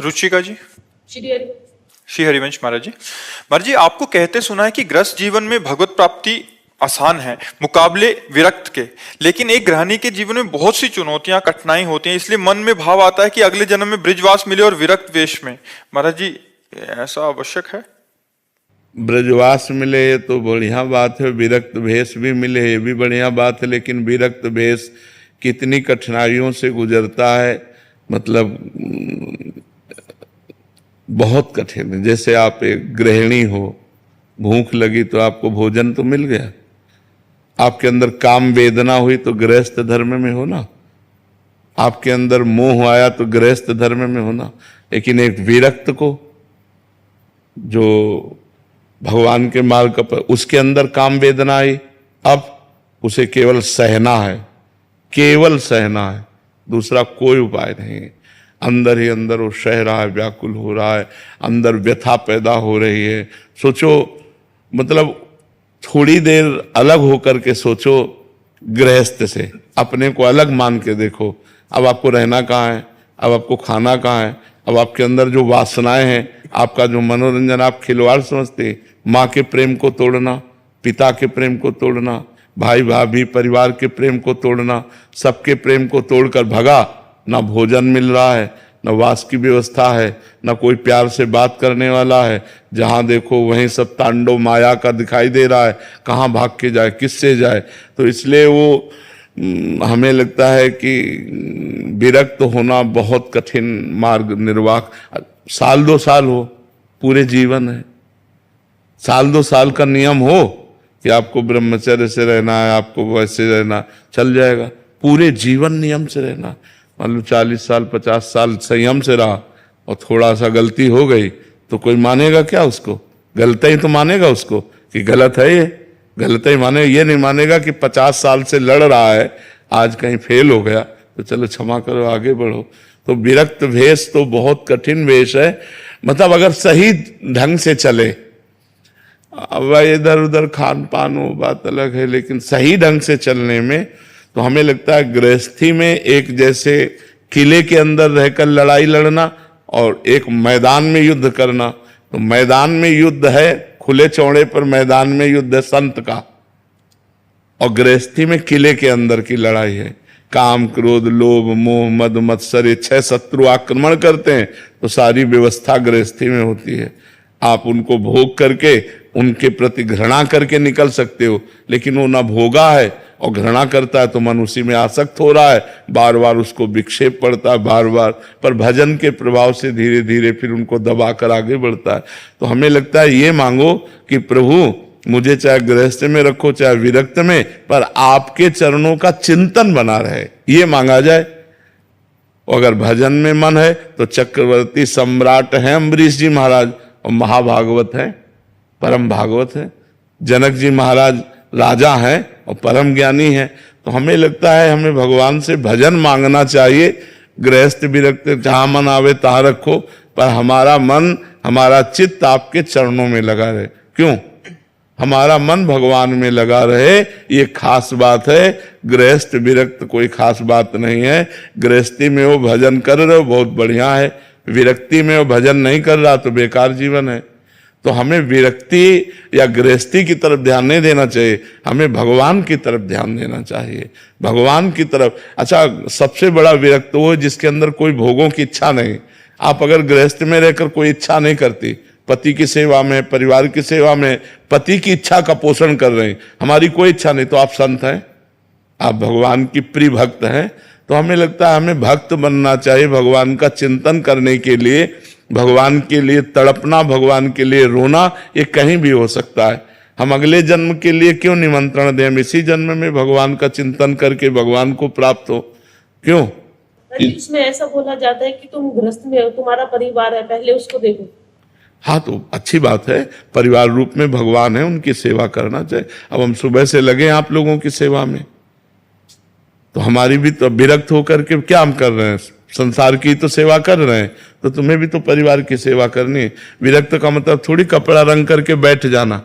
रुचिका जी। श्री हरि। श्री हरिवंश महाराज जी। महाराज जी, आपको कहते सुना है कि गृहस्थ जीवन में भगवत प्राप्ति आसान है मुकाबले विरक्त के, लेकिन एक गृहिणी के जीवन में बहुत सी चुनौतियां कठिनाई होती हैं, इसलिए मन में भाव आता है कि अगले जन्म में ब्रिजवास मिले और विरक्त वेश में। महाराज जी, ऐसा आवश्यक है? ब्रजवास मिले तो बढ़िया बात है, विरक्त भेष भी मिले ये भी बढ़िया बात है, लेकिन विरक्त भेष कितनी कठिनाइयों से गुजरता है, मतलब बहुत कठिन है। जैसे आप एक गृहिणी हो, भूख लगी तो आपको भोजन तो मिल गया, आपके अंदर काम वेदना हुई तो गृहस्थ धर्म में हो ना, आपके अंदर मोह आया तो गृहस्थ धर्म में हो ना। लेकिन एक विरक्त को, जो भगवान के मार्ग पर, उसके अंदर काम वेदना आई, अब उसे केवल सहना है, केवल सहना है, दूसरा कोई उपाय नहीं है। अंदर ही अंदर वो सह रहा है, व्याकुल हो रहा है, अंदर व्यथा पैदा हो रही है। सोचो, मतलब थोड़ी देर अलग होकर के सोचो, गृहस्थ से अपने को अलग मान के देखो। अब आपको रहना कहाँ है, अब आपको खाना कहाँ है, अब आपके अंदर जो वासनाएं हैं, आपका जो मनोरंजन आप खिलवाड़ समझते, माँ के प्रेम को तोड़ना, पिता के प्रेम को तोड़ना, भाई भाभी परिवार के प्रेम को तोड़ना, सबके प्रेम को तोड़कर भगा। ना भोजन मिल रहा है, न वास की व्यवस्था है, न कोई प्यार से बात करने वाला है, जहाँ देखो वहीं सब तांडव माया का दिखाई दे रहा है, कहाँ भाग के जाए, किससे जाए। तो इसलिए वो हमें लगता है कि विरक्त होना बहुत कठिन मार्ग निर्वाह। साल 2 साल हो, पूरे जीवन है, साल 2 साल का नियम हो कि आपको ब्रह्मचर्य से रहना है, आपको वैसे रहना, चल जाएगा। पूरे जीवन नियम से रहना, मान लो 40 साल 50 साल संयम से रहा और थोड़ा सा गलती हो गई तो कोई मानेगा क्या उसको? गलती ही तो मानेगा उसको कि गलत है, ये गलत ही माने। ये नहीं मानेगा कि 50 साल से लड़ रहा है, आज कहीं फेल हो गया तो चलो क्षमा करो, आगे बढ़ो। तो विरक्त भेष तो बहुत कठिन भेष है, मतलब अगर सही ढंग से चले। अब इधर उधर खान पान हो बात अलग है, लेकिन सही ढंग से चलने में तो हमें लगता है गृहस्थी में एक जैसे किले के अंदर रहकर लड़ाई लड़ना और एक मैदान में युद्ध करना। तो मैदान में युद्ध है, खुले चौड़े पर मैदान में युद्ध है संत का, और गृहस्थी में किले के अंदर की लड़ाई है। काम क्रोध लोभ मोह मद मत्सर ये 6 शत्रु आक्रमण करते हैं, तो सारी व्यवस्था गृहस्थी में होती है। आप उनको भोग करके उनके प्रति घृणा करके निकल सकते हो, लेकिन वो ना भोगा है और घृणा करता है तो मन उसी में आसक्त हो रहा है, बार बार उसको विक्षेप पड़ता है बार बार, पर भजन के प्रभाव से धीरे धीरे फिर उनको दबाकर आगे बढ़ता है। तो हमें लगता है ये मांगो कि प्रभु मुझे चाहे गृहस्थ में रखो चाहे विरक्त में, पर आपके चरणों का चिंतन बना रहे, ये मांगा जाए। अगर भजन में मन है तो चक्रवर्ती सम्राट हैं अम्बरीश जी महाराज, और महाभागवत हैं, परम भागवत है। जनक जी महाराज राजा हैं और परम ज्ञानी हैं। तो हमें लगता है हमें भगवान से भजन मांगना चाहिए। गृहस्थ विरक्त जहां मन आवे तहां रखो, पर हमारा मन हमारा चित्त आपके चरणों में लगा रहे। क्यों? हमारा मन भगवान में लगा रहे, ये खास बात है। गृहस्थ विरक्त कोई खास बात नहीं है। गृहस्थी में वो भजन कर रहे हो बहुत बढ़िया है, विरक्ति में वो भजन नहीं कर रहा तो बेकार जीवन है। तो हमें विरक्ति या गृहस्थी की तरफ ध्यान नहीं देना चाहिए, हमें भगवान की तरफ ध्यान देना चाहिए, भगवान की तरफ। अच्छा, सबसे बड़ा विरक्त वो है जिसके अंदर कोई भोगों की इच्छा नहीं। आप अगर गृहस्थ में रहकर कोई इच्छा नहीं करती, पति की सेवा में परिवार की सेवा में पति की इच्छा का पोषण कर रहे हैं, हमारी कोई इच्छा नहीं, तो आप संत हैं, आप भगवान की प्रिय भक्त हैं। तो हमें लगता है हमें भक्त बनना चाहिए, भगवान का चिंतन करने के लिए, भगवान के लिए तड़पना, भगवान के लिए रोना, ये कहीं भी हो सकता है। हम अगले जन्म के लिए क्यों निमंत्रण दें? हम इसी जन्म में भगवान का चिंतन करके भगवान को प्राप्त हो। क्यों? इसमें ऐसा बोला जाता है कि तुम गृहस्थ में हो, तुम्हारा परिवार है, पहले उसको देखो। हाँ, तो अच्छी बात है, परिवार रूप में भगवान है, उनकी सेवा करना चाहिए। अब हम सुबह से लगे आप लोगों की सेवा में, तो हमारी भी तो विरक्त होकर के क्या हम कर रहे हैं? संसार की तो सेवा कर रहे हैं, तो तुम्हें भी तो परिवार की सेवा करनी है। विरक्त का मतलब थोड़ी कपड़ा रंग करके बैठ जाना,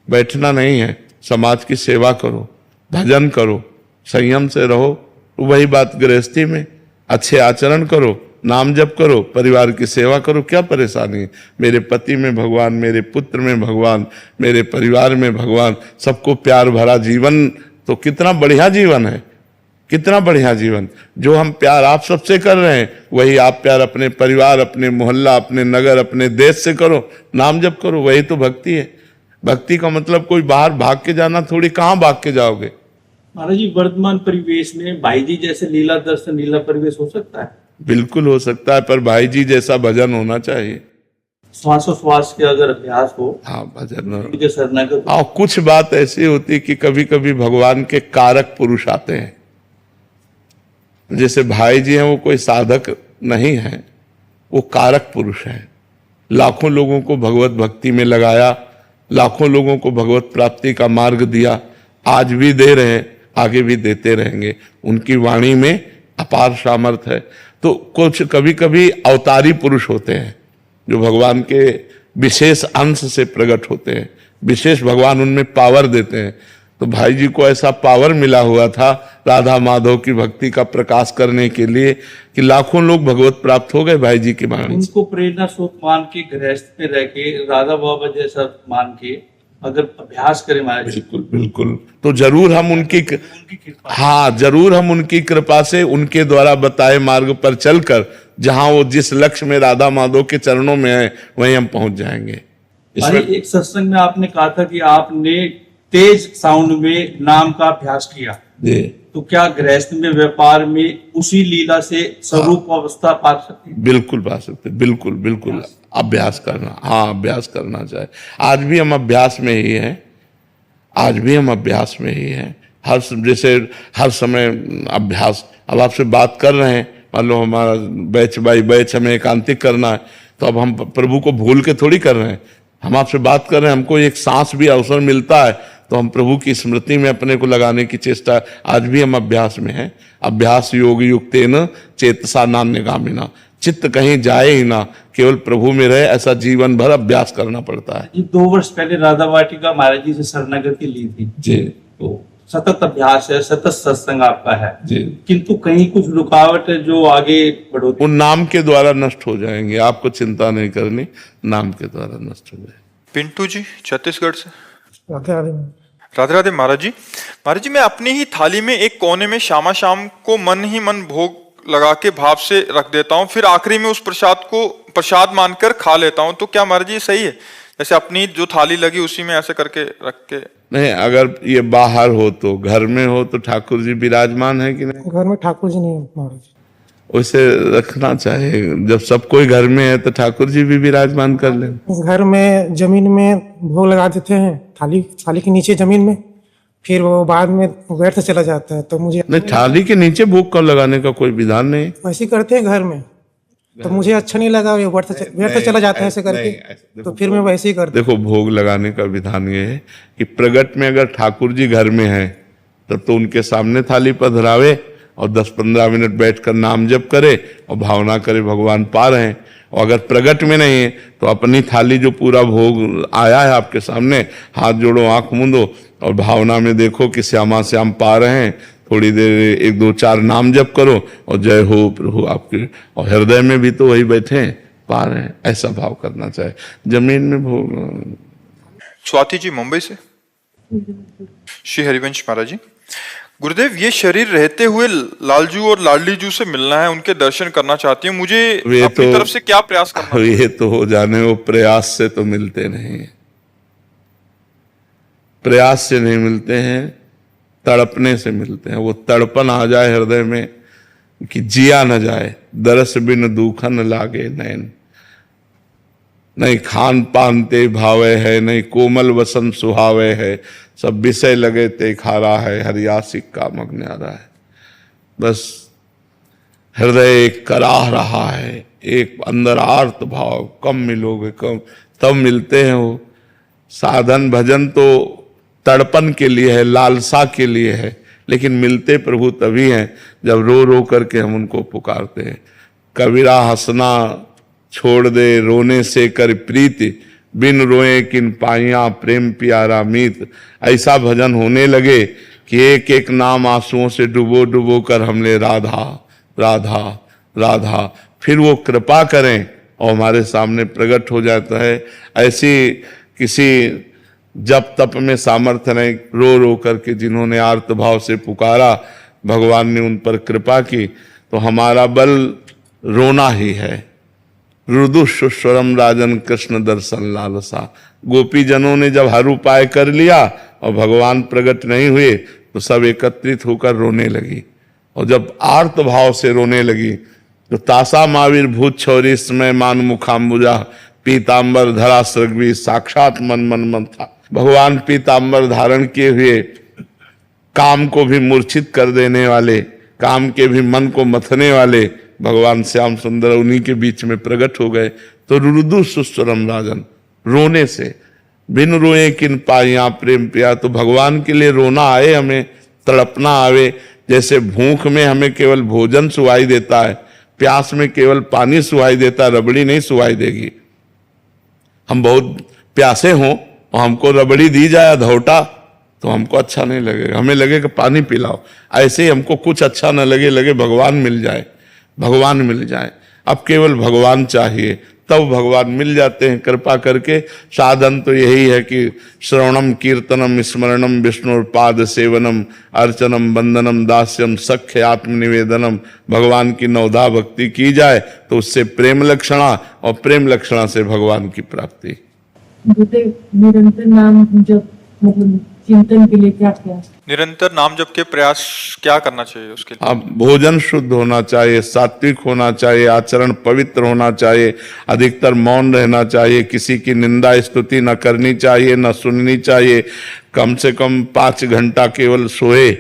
बैठना नहीं है। समाज की सेवा करो, भजन करो, संयम से रहो। तो वही बात गृहस्थी में, अच्छे आचरण करो, नाम जप करो, परिवार की सेवा करो, क्या परेशानी है? मेरे पति में भगवान, मेरे पुत्र में भगवान, मेरे परिवार में भगवान, सबको प्यार भरा जीवन, तो कितना बढ़िया जीवन है, कितना बढ़िया जीवन। जो हम प्यार आप सबसे कर रहे हैं, वही आप प्यार अपने परिवार, अपने मोहल्ला, अपने नगर, अपने देश से करो, नाम जप करो, वही तो भक्ति है। भक्ति का मतलब कोई बाहर भाग के जाना थोड़ी, कहाँ भाग के जाओगे? महाराज जी, वर्तमान परिवेश में भाई जी जैसे लीला दर्शन, लीला परिवेश हो सकता है? बिल्कुल हो सकता है, पर भाई जी जैसा भजन होना चाहिए। श्वासोश्वास के अगर अभ्यास हो, हाँ, भजन। उनके शरणागत और कुछ बात ऐसी होती कि कभी कभी भगवान के कारक पुरुष आते हैं। जैसे भाई जी हैं, वो कोई साधक नहीं है, वो कारक पुरुष हैं। लाखों लोगों को भगवत भक्ति में लगाया, लाखों लोगों को भगवत प्राप्ति का मार्ग दिया, आज भी दे रहे हैं, आगे भी देते रहेंगे। उनकी वाणी में अपार सामर्थ है। तो कुछ कभी कभी अवतारी पुरुष होते हैं जो भगवान के विशेष अंश से प्रकट होते हैं, विशेष भगवान उनमें पावर देते हैं। तो भाई जी को ऐसा पावर मिला हुआ था राधा माधव की भक्ति का प्रकाश करने के लिए कि लाखों लोग भगवत प्राप्त हो गए भाई जी की वाणी। उनको प्रेरणा स्रोत मान के, गृहस्थ में रह के, राधा बाबा जैसा मान के अगर अभ्यास करें महाराज जी, बिल्कुल बिल्कुल, तो जरूर हम उनकी कृपा, हाँ, जरूर हम उनकी कृपा से, उनके द्वारा बताए मार्ग पर चलकर जहां वो जिस लक्ष्य में राधा माधव के चरणों में है, वहीं हम पहुंच जाएंगे। महाराज जी, एक सत्संग में आपने कहा था कि आपने तेज साउंड में नाम का अभ्यास किया, जी, तो क्या गृहस्थ में, व्यापार में उसी लीला से स्वरूप अवस्था पा सकते हैं? बिल्कुल पा सकते, बिल्कुल बिल्कुल। अभ्यास करना, हाँ, अभ्यास करना चाहिए। आज भी हम अभ्यास में ही हैं, आज भी हम अभ्यास में ही हैं। जैसे हर समय अभ्यास। अब आपसे बात कर रहे हैं, मान लो हमारा बैच बाई बैच हमें एकांतिक करना है, तो अब हम प्रभु को भूल के थोड़ी कर रहे हैं। हम आपसे बात कर रहे हैं, हमको एक सांस भी अवसर मिलता है तो हम प्रभु की स्मृति में अपने को लगाने की चेष्टा, आज भी हम अभ्यास में हैं। अभ्यास योग युक्तेन चेतसा नान्यगामिना, चित्त कहीं जाए ही ना, केवल प्रभु में रहे, ऐसा जीवन भर अभ्यास करना पड़ता है। ये 2 वर्ष पहले राधा वाटिका महाराज जी से शरणागति ली थी, जी, तो सतत अभ्यास है, सतत सत्संग आपका है, जी। किंतु कहीं कुछ रुकावट है जो आगे बढ़ोतरी, वो नाम के द्वारा नष्ट हो जाएंगे, आपको चिंता नहीं करनी, नाम के द्वारा नष्ट हो जाएंगे। पिंटू जी छत्तीसगढ़ से। राधे राधे। राधे राधे महाराज जी। महाराज जी, मैं अपनी ही थाली में एक कोने में शामा शाम को मन ही मन भोग लगा के भाव से रख देता हूँ, फिर आखिरी में उस प्रसाद को प्रसाद मानकर खा लेता हूँ, तो क्या महाराज जी सही है? जैसे अपनी जो थाली लगी उसी में ऐसे करके रख के? नहीं, अगर ये बाहर हो तो, घर में हो तो ठाकुर जी विराजमान है कि नहीं? घर में ठाकुर जी नहीं है महाराज। वैसे रखना चाहिए, जब सब कोई घर में है तो ठाकुर जी भी विराजमान कर ले। घर में जमीन में भोग लगा देते हैं, थाली के नीचे जमीन में, फिर वो बाद में व्यर्थ चला जाता है। तो मुझे नहीं, थाली के नीचे भोग कब लगाने का कोई विधान नहीं। वैसे करते हैं घर में, तो मुझे अच्छा नहीं लगा, ये व्यर्थ चला जाता है ऐसे करके, तो फिर मैं वैसे ही करता। देखो, भोग लगाने का विधान ये है कि प्रगट में अगर ठाकुर जी घर में है तब तो उनके सामने थाली पर धरावे और 10-15 मिनट बैठकर नाम जप करे और भावना करे भगवान पा रहे हैं। और अगर प्रगट में नहीं है तो अपनी थाली जो पूरा भोग आया है आपके सामने, हाथ जोड़ो, आंख मूंदो और भावना में देखो कि श्यामा श्याम पा रहे हैं। थोड़ी देर 1-2-4 नाम जप करो और जय हो प्रभु आपके, और हृदय में भी तो वही बैठे हैं, पा रहे हैं, ऐसा भाव करना चाहिए। जमीन में भोग। स्वाति जी मुंबई से। श्री हरिवंश महाराज जी, गुरुदेव, ये शरीर रहते हुए लालजू और लाडली जू से मिलना है, उनके दर्शन करना चाहती हूँ, मुझे अपनी तरफ से क्या प्रयास करना है? ये तो हो जाने, वो प्रयास से तो मिलते नहीं, प्रयास से नहीं मिलते हैं, तड़पने से मिलते हैं। वो तड़पन आ जाए हृदय में कि जिया न जाए, दरस बिन दूखन लागे नैन। नहीं खान पान ते भावे है, नहीं कोमल वसन सुहावे है, सब विषय लगे ते खारा है, हरियासिक का मग्न्यारा है। बस हृदय एक कराह रहा है, एक अंदर आर्त भाव, कम मिलोगे कम, तब मिलते हैं। वो साधन भजन तो तड़पन के लिए है, लालसा के लिए है, लेकिन मिलते प्रभु तभी हैं जब रो रो करके हम उनको पुकारते हैं। कबीरा हंसना छोड़ दे, रोने से कर प्रीति, बिन रोए किन पाइया प्रेम प्यारा मीत। ऐसा भजन होने लगे कि एक एक नाम आंसुओं से डुबो डुबो कर हमने राधा राधा राधा फिर वो कृपा करें और हमारे सामने प्रकट हो जाता है। ऐसी किसी जब तप में सामर्थ्य नहीं, रो रो करके जिन्होंने आर्त भाव से पुकारा, भगवान ने उन पर कृपा की, तो हमारा बल रोना ही है। रुदुस्वरम राजन कृष्ण दर्शन लालसा। गोपी जनों ने जब हर उपाय कर लिया और भगवान प्रकट नहीं हुए तो सब एकत्रित होकर रोने लगी, और जब आर्त भाव से रोने लगी तो तासा माविर भूत छौरी समय मान मुखाम्बुजा पीताम्बर धरा सृग्वी साक्षात मन मन मन था। भगवान पीताम्बर धारण किए हुए काम को भी मूर्छित कर देने वाले, काम के भी मन को मथने वाले भगवान श्याम सुंदर उन्हीं के बीच में प्रकट हो गए। तो रुदु सुस्वरम राजन, रोने से बिन रोए किन पाइया प्रेम पिया। तो भगवान के लिए रोना आए, हमें तड़पना आवे। जैसे भूख में हमें केवल भोजन सुवाई देता है, प्यास में केवल पानी सुवाई देता, रबड़ी नहीं सुवाई देगी। हम बहुत प्यासे हों और हमको रबड़ी दी जाए धौटा तो हमको अच्छा नहीं लगेगा, हमें लगेगा पानी पिलाओ। ऐसे ही हमको कुछ अच्छा न लगे, लगे भगवान मिल जाए, भगवान मिल जाए। अब केवल भगवान चाहिए, तब भगवान मिल जाते हैं कृपा करके। साधन तो यही है कि श्रवणम कीर्तनम स्मरणम विष्णुपाद सेवनम अर्चनम वंदनम दास्यम सख्य आत्मनिवेदनम। भगवान की नवधा भक्ति की जाए तो उससे प्रेम लक्षणा, और प्रेम लक्षणा से भगवान की प्राप्ति। निरंतर नाम जप मतलब चिंतन के लिए क्या क्या? निरंतर नाम जप के प्रयास क्या करना चाहिए उसके लिए? अब भोजन शुद्ध होना चाहिए, सात्विक होना चाहिए, आचरण पवित्र होना चाहिए, अधिकतर मौन रहना चाहिए, किसी की निंदा स्तुति न करनी चाहिए, न सुननी चाहिए। कम से कम 5 घंटा केवल सोए,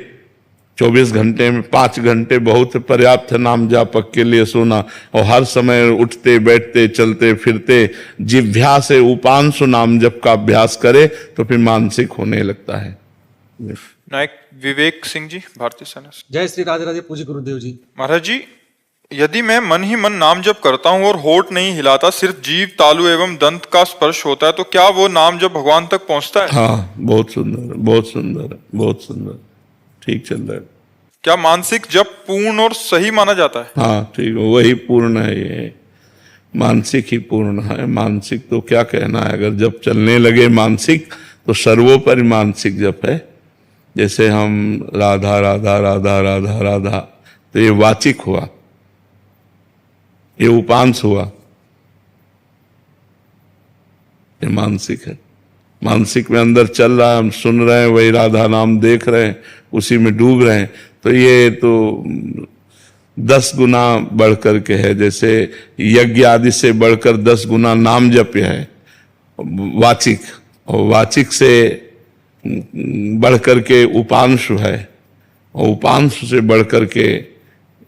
24 घंटे में 5 घंटे बहुत पर्याप्त है नाम जापक के लिए सोना। और हर समय उठते बैठते चलते फिरते जिह्वा से उपांशु नाम जप का अभ्यास करे तो फिर मानसिक होने लगता है। नायक विवेक सिंह जी, भारतीय सेना से। जय श्री राधे राधे पूज्य गुरुदेव जी। महाराज जी, यदि मैं मन ही मन नाम जप करता हूँ और होठ नहीं हिलाता, सिर्फ जीव तालु एवं दंत का स्पर्श होता है, तो क्या वो नाम जप भगवान तक पहुंचता है? हाँ, बहुत सुंदर, बहुत सुंदर, बहुत सुंदर, ठीक चल रहा है। क्या मानसिक जप पूर्ण और सही माना जाता है? हाँ ठीक है, वही पूर्ण है, ये मानसिक ही पूर्ण है। मानसिक तो क्या कहना है, अगर जब चलने लगे मानसिक तो सर्वोपरि मानसिक जप है। जैसे हम राधा राधा राधा राधा राधा, तो ये वाचिक हुआ, ये उपांश हुआ, ये मानसिक है। मानसिक में अंदर चल रहा है, हम सुन रहे हैं, वही राधा नाम देख रहे हैं, उसी में डूब रहे हैं, तो ये तो 10 गुना बढ़ करके है। जैसे यज्ञ आदि से बढ़कर 10 गुना नाम जप है वाचिक, और वाचिक से बढ़ करके उपांशु है, और उपांशु से बढ़ करके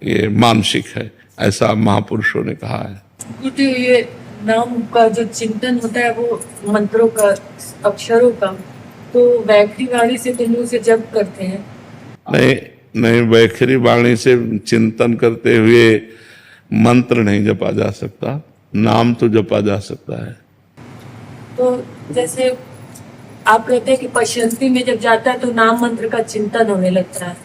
ये मानसिक है, ऐसा महापुरुषों ने कहा है। गुरुदेव, ये नाम का जो चिंतन होता है वो मंत्रों का, अक्षरों का, तो वैखरी वाणी से तो मुंह से जप करते हैं? नहीं नहीं, वैखरी वाणी से चिंतन करते हुए मंत्र नहीं जपा जा सकता, नाम तो जपा जा सकता है। तो जैसे आप कहते हैं कि पश्यंती में जब जाता है तो नाम मंत्र का चिंतन होने लगता है,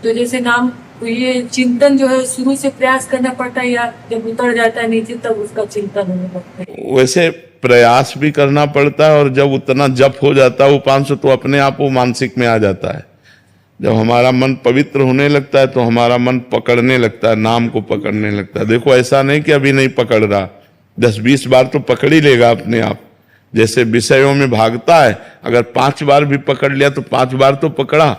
तो जैसे नाम, तो ये चिंतन जो है शुरू से प्रयास करना पड़ता है या जब उतर जाता है नीचे तब उसका चिंतन होने लगता है? वैसे प्रयास भी करना पड़ता है, और जब उतना जप हो जाता है उपांश तो अपने आप वो मानसिक में आ जाता है। जब हमारा मन पवित्र होने लगता है तो हमारा मन पकड़ने लगता है, नाम को पकड़ने लगता है। देखो ऐसा नहीं कि अभी नहीं पकड़ रहा, 10-20 बार तो पकड़ ही लेगा अपने आप। जैसे विषयों में भागता है, अगर 5 बार भी पकड़ लिया तो 5 बार तो पकड़ा।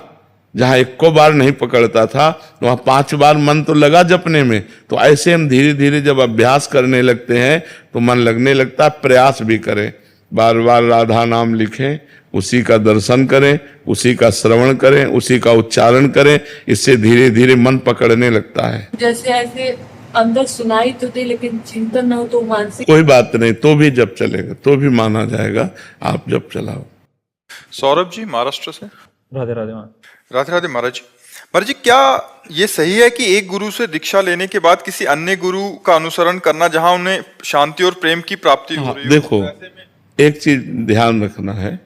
जहां 1 बार नहीं पकड़ता था तो वहां 5 बार मन तो लगा जपने में। तो ऐसे हम धीरे धीरे जब अभ्यास करने लगते हैं तो मन लगने लगता है। प्रयास भी करें, बार बार राधा नाम लिखें, उसी का दर्शन करें, उसी का श्रवण करें, उसी का उच्चारण करें, इससे धीरे धीरे मन पकड़ने लगता है। जैसे ऐसे अंदर सुनाई तो दे लेकिन चिंतन ना हो तो मानसिक? कोई बात नहीं, तो भी जप चलेगा, तो भी माना जाएगा, आप जप चलाओ। सौरभ जी, महाराष्ट्र से। राधे राधे। राधे राधे महाराज जी। महाराज जी, क्या ये सही है कि एक गुरु से दीक्षा लेने के बाद किसी अन्य गुरु का अनुसरण करना जहां उन्हें शांति और प्रेम की प्राप्ति हो रही है? देखो, एक चीज ध्यान रखना है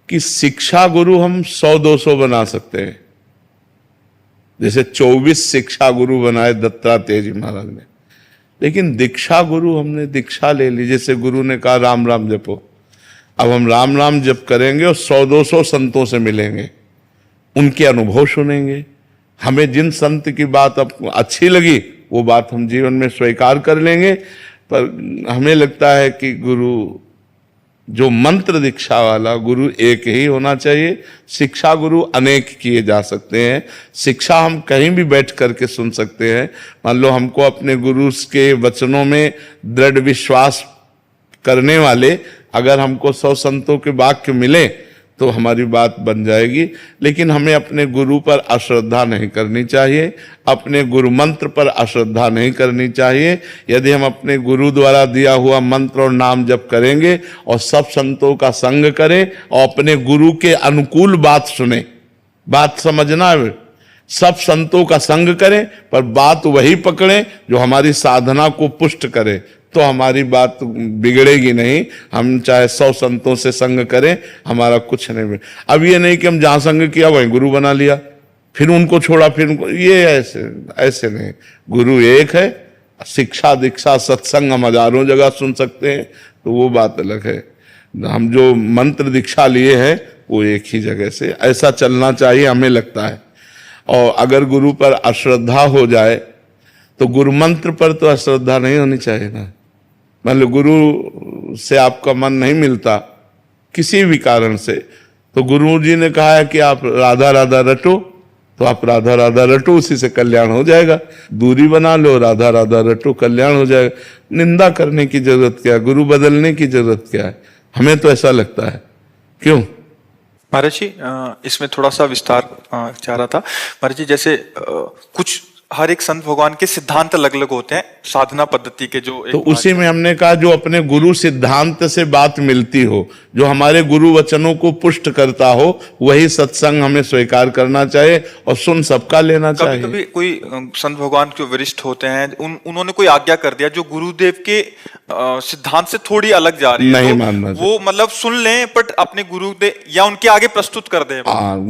कि शिक्षा गुरु हम 100-200 बना सकते हैं। जैसे 24 शिक्षा गुरु बनाए दत्तात्रेय जी महाराज ने, लेकिन दीक्षा गुरु, हमने दीक्षा ले ली, जैसे गुरु ने कहा राम राम जपो, अब हम राम राम जप करेंगे और 100-200 संतों से मिलेंगे, उनके अनुभव सुनेंगे, हमें जिन संत की बात अब अच्छी लगी वो बात हम जीवन में स्वीकार कर लेंगे। पर हमें लगता है कि गुरु, जो मंत्र दीक्षा वाला गुरु एक ही होना चाहिए। शिक्षा गुरु अनेक किए जा सकते हैं, शिक्षा हम कहीं भी बैठ करके सुन सकते हैं। मान लो हमको अपने गुरु के वचनों में दृढ़ विश्वास करने वाले अगर हमको 100 संतों के वाक्य मिले तो हमारी बात बन जाएगी। लेकिन हमें अपने गुरु पर अश्रद्धा नहीं करनी चाहिए, अपने गुरु मंत्र पर अश्रद्धा नहीं करनी चाहिए। यदि हम अपने गुरु द्वारा दिया हुआ मंत्र और नाम जप करेंगे और सब संतों का संग करें और अपने गुरु के अनुकूल बात सुने, बात समझना है, सब संतों का संग करें पर बात वही पकड़ें जो हमारी साधना को पुष्ट करे, तो हमारी बात बिगड़ेगी नहीं। हम चाहे 100 संतों से संग करें, हमारा कुछ नहीं बिगड़े। अब ये नहीं कि हम जहां संग किया वहीं गुरु बना लिया, फिर उनको छोड़ा, फिर उनको, ये ऐसे नहीं। गुरु एक है, शिक्षा दीक्षा सत्संग हम हजारों जगह सुन सकते हैं, तो वो बात अलग है। हम जो मंत्र दीक्षा लिए हैं वो एक ही जगह से, ऐसा चलना चाहिए हमें लगता है। और अगर गुरु पर अश्रद्धा हो जाए तो गुरु मंत्र पर तो अश्रद्धा नहीं होनी चाहिए ना। मान लो गुरु से आपका मन नहीं मिलता किसी भी कारण से, तो गुरु जी ने कहा है कि आप राधा राधा रटो, तो आप राधा राधा रटो, उसी से कल्याण हो जाएगा। दूरी बना लो, राधा राधा रटो, कल्याण हो जाएगा। निंदा करने की जरूरत क्या है, गुरु बदलने की जरूरत क्या है, हमें तो ऐसा लगता है। क्यों महाराज जी, इसमें थोड़ा सा विस्तार चाह रहा था। महाराज जी, जैसे कुछ हर एक संत भगवान के सिद्धांत अलग अलग होते हैं, साधना पद्धति के जो तो उसी में हमने कहा जो अपने गुरु सिद्धांत से बात मिलती हो, जो हमारे गुरु वचनों को पुष्ट करता हो, वही सत्संग हमें स्वीकार करना चाहिए और सुन सबका लेना चाहिए। कभी कोई संत भगवान जो वरिष्ठ होते हैं उन्होंने कोई आज्ञा कर दिया जो गुरुदेव के सिद्धांत से थोड़ी अलग जा रही है, नहीं तो मानना वो मतलब सुन लें बट अपने गुरुदेव या उनके आगे प्रस्तुत कर दें।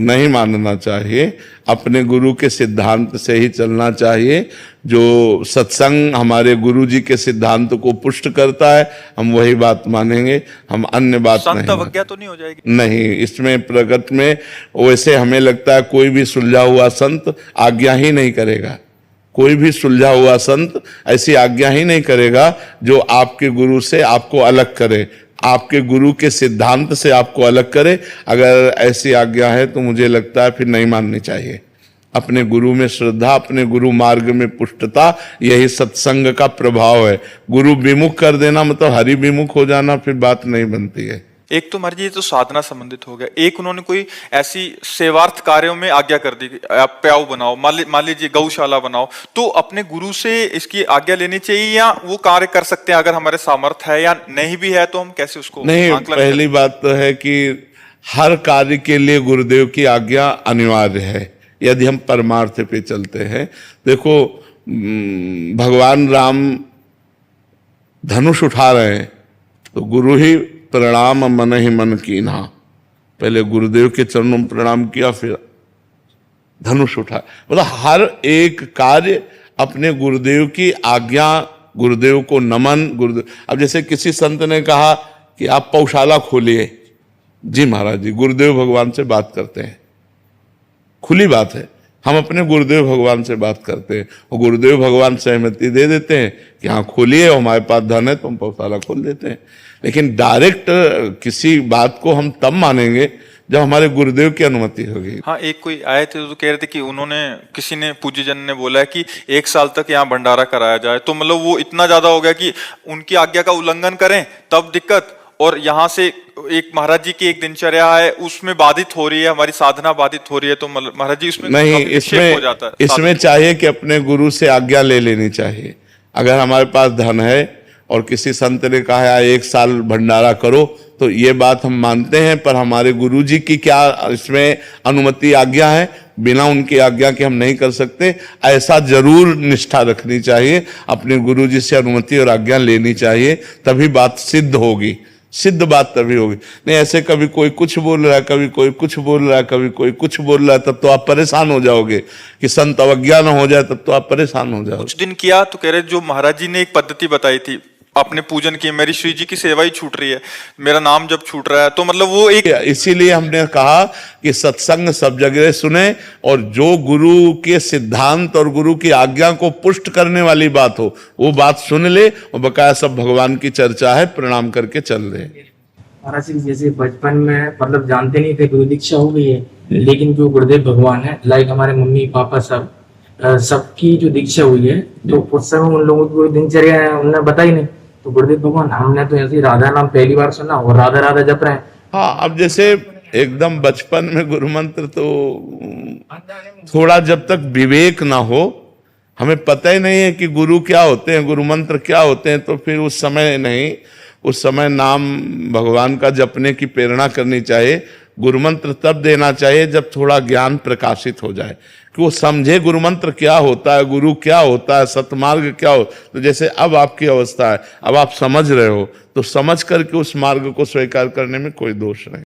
नहीं मानना चाहिए, अपने गुरु के सिद्धांत से ही चलना चाहिए। जो सत्संग हमारे गुरु जी के सिद्धांत को पुष्ट करता है हम वही बात मानेंगे, हम अन्य बात नहीं। संत अवज्ञा तो नहीं हो जाएगी? नहीं, इसमें प्रगट में वैसे हमें लगता है कोई भी सुलझा हुआ संत आज्ञा ही नहीं करेगा, कोई भी सुलझा हुआ संत ऐसी आज्ञा ही नहीं करेगा जो आपके गुरु से आपको अलग करे, आपके गुरु के सिद्धांत से आपको अलग करे। अगर ऐसी आज्ञा है तो मुझे लगता है फिर नहीं माननी चाहिए। अपने गुरु में श्रद्धा, अपने गुरु मार्ग में पुष्टता, यही सत्संग का प्रभाव है। गुरु विमुख कर देना मतलब हरि विमुख हो जाना, फिर बात नहीं बनती है। एक तो मर्जी, ये तो साधना संबंधित हो गया। एक उन्होंने कोई ऐसी सेवार्थ कार्यों में आज्ञा कर दी, आप प्याऊ बनाओ, मान लीजिए गौशाला बनाओ, तो अपने गुरु से इसकी आज्ञा लेनी चाहिए या वो कार्य कर सकते हैं अगर हमारे सामर्थ्य है, या नहीं भी है तो हम कैसे उसको नहीं। पहली बात तो है कि हर कार्य के लिए गुरुदेव की आज्ञा अनिवार्य है यदि हम परमार्थ पे चलते हैं। देखो, भगवान राम धनुष उठा रहे हैं तो गुरु ही प्रणाम मन ही मन कीन्हा, पहले गुरुदेव के चरणों में प्रणाम किया फिर धनुष उठा। मतलब हर एक कार्य अपने गुरुदेव की आज्ञा, गुरुदेव को नमन। गुरुदेव, अब जैसे किसी संत ने कहा कि आप पौशाला खोलिए, जी महाराज जी, गुरुदेव भगवान से बात करते हैं, खुली बात है, हम अपने गुरुदेव भगवान से बात करते हैं और गुरुदेव भगवान सहमति दे देते हैं कि हाँ खोलिए, हमारे पास धन है तो हम पौशाला खोल देते हैं। लेकिन डायरेक्ट किसी बात को हम तब मानेंगे जब हमारे गुरुदेव की अनुमति होगी। हाँ, एक कोई आए थे तो कह रहे थे कि उन्होंने, किसी ने पूज्यजन ने बोला है कि 1 साल तक यहाँ भंडारा कराया जाए, तो मतलब वो इतना ज्यादा हो गया कि उनकी आज्ञा का उल्लंघन करें तब दिक्कत, और यहाँ से एक महाराज जी की एक दिनचर्या है उसमें बाधित हो रही है, हमारी साधना बाधित हो रही है, तो महाराज जी उसमें नहीं, इसमें हो जाता है। इसमें चाहिए कि अपने गुरु से आज्ञा ले लेनी चाहिए। अगर हमारे पास धन है और किसी संत ने कहा है 1 साल भंडारा करो, तो ये बात हम मानते हैं, पर हमारे गुरु जी की क्या इसमें अनुमति, आज्ञा है? बिना उनकी आज्ञा के हम नहीं कर सकते। ऐसा जरूर निष्ठा रखनी चाहिए, अपने गुरु जी से अनुमति और आज्ञा लेनी चाहिए, तभी बात सिद्ध होगी। सिद्ध बात तभी होगी। नहीं ऐसे कभी कोई कुछ बोल रहा है, कभी कोई कुछ बोल रहा है, कभी कोई कुछ बोल रहा है, तब तो आप परेशान हो जाओगे कि संत अवज्ञा न हो जाए, तब तो आप परेशान हो जाओगे। कुछ दिन किया तो कह रहे जो महाराज जी ने एक पद्धति बताई थी, आपने पूजन की, मेरी श्री जी की सेवा ही छूट रही है, मेरा नाम जब छूट रहा है, तो मतलब वो एक इसीलिए हमने कहा कि सत्संग सब जगह सुने और जो गुरु के सिद्धांत और गुरु की आज्ञा को पुष्ट करने वाली बात हो वो बात सुन ले, और बकाया सब भगवान की चर्चा है, प्रणाम करके चल रहे। महाराज जी जैसे बचपन में मतलब जानते नहीं थे, गुरु दीक्षा हो गई है, लेकिन जो गुरुदेव भगवान है, लाइक हमारे मम्मी पापा सब सबकी जो दीक्षा हुई है, तो उस समय उन लोगों की दिनचर्या है उन्हें बताई नहीं, तो गुरुदेव भगवान हमने तो ऐसे राधा नाम पहली बार सुना और राधा राधा जप रहे हैं। हाँ, अब जैसे एकदम बचपन में गुरु मंत्र तो थोड़ा जब तक विवेक ना हो, हमें पता ही नहीं है कि गुरु क्या होते हैं, गुरु मंत्र क्या होते हैं, तो फिर उस समय नहीं, उस समय नाम भगवान का जपने की प्रेरणा करनी चाहिए। गुरु मंत्र तब देना चाहिए जब थोड़ा ज्ञान प्रकाशित हो जाए, कि वो समझे गुरु मंत्र क्या होता है, गुरु क्या होता है, सतमार्ग क्या हो। तो जैसे अब आपकी अवस्था है, अब आप समझ रहे हो, तो समझ करके उस मार्ग को स्वीकार करने में कोई दोष नहीं।